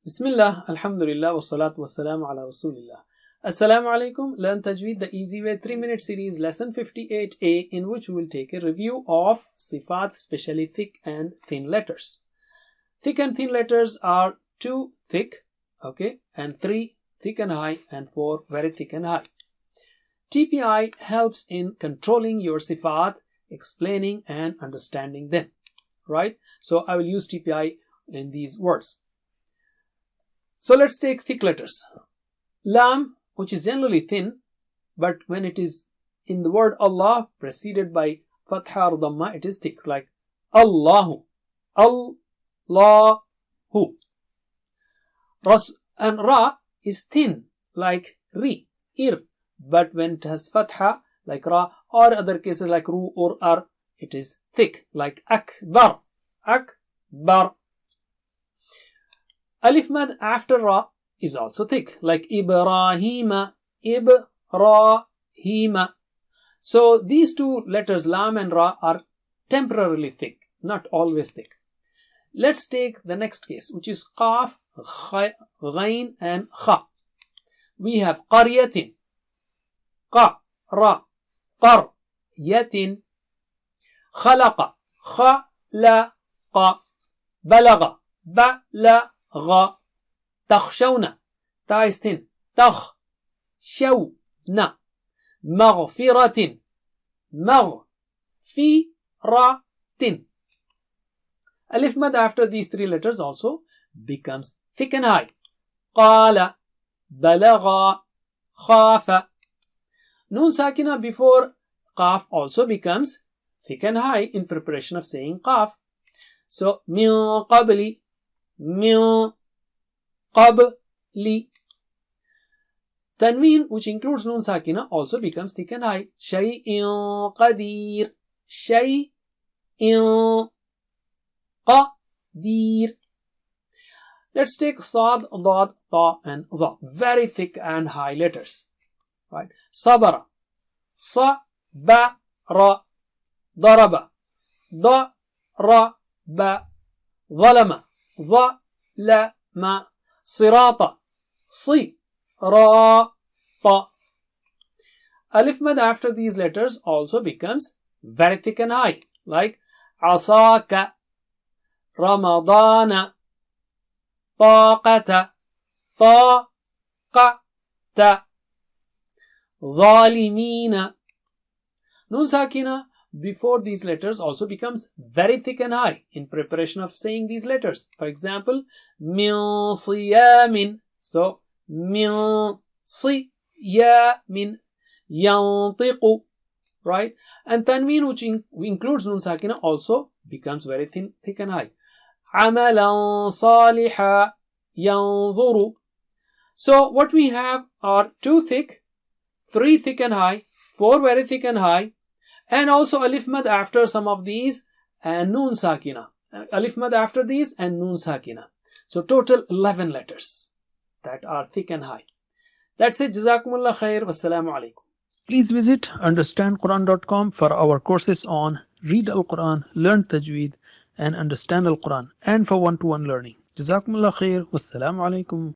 Bismillah, Alhamdulillah, wassalatu wassalamu ala Rasulillah. Assalamu alaikum. Learn Tajweed the easy way 3-minute series lesson 58a, in which we will take a review of sifat, especially thick and thin letters. Thick and thin letters are 2 thick, okay, and 3 thick and high, and 4 very thick and high. TPI helps in controlling your sifat, explaining and understanding them, right? So I will use TPI in these words. So let's take thick letters. Lam, which is generally thin, but when it is in the word Allah preceded by fatha or dhamma, it is thick, like Allahu, Allahu. And Ra is thin, like Ri, Ir, but when it has fatha, like Ra, or other cases like Ru or Ar, it is thick, like Akbar, Akbar. Alif mad after Ra is also thick, like Ibrahima, Ibrahima. So these two letters, Lam and Ra, are temporarily thick, not always thick. Let's take the next case, which is Qaf, Ghain and Kha. We have Qaryatin, Qa, Ra, Qaryatin, Khalaqa, Khalaqa, Balaga, Balaga. تخشون, ta is thin, تخشون, مغفرة, مغفرة. Alif mad after these 3 letters also becomes thick and high. قال, بلغ, خاف. Noon sakina before Qaf also becomes thick and high in preparation of saying Qaf. So من قبل, من قبل. Tanween, which includes Noon Sakina, also becomes thick and high. شيء قدير, شيء قدير. Let's take Sad, Dad, Ta and Dha. Very thick and high letters. Right? Sabara, Sabara, Daraba, Daraba, ظلم, ظلم, صراط, صراط. Alif mad after these letters also becomes very thick and high, like عصاك, رمضان, طاقة, طاقة, ظالمين. Noon sakina before these letters also becomes very thick and high in preparation of saying these letters. For example, min siyamin. So, min siyamin, yantiqu, right? And tanween, which includes Noon sakina, also becomes very thin, thick and high. Amalan saliha, yanzuru. So, what we have are 2 thick, 3 thick and high, 4 very thick and high, and also alif mad after some of these and Noon sakina. Alif mad after these and Noon sakina. So total 11 letters that are thick and high. That's it. Jazakumullah khair. Wassalamu alaikum. Please visit understandquran.com for our courses on Read Al-Quran, Learn Tajweed and Understand Al-Quran, and for one-to-one learning. Jazakumullah khair. Wassalamu alaikum.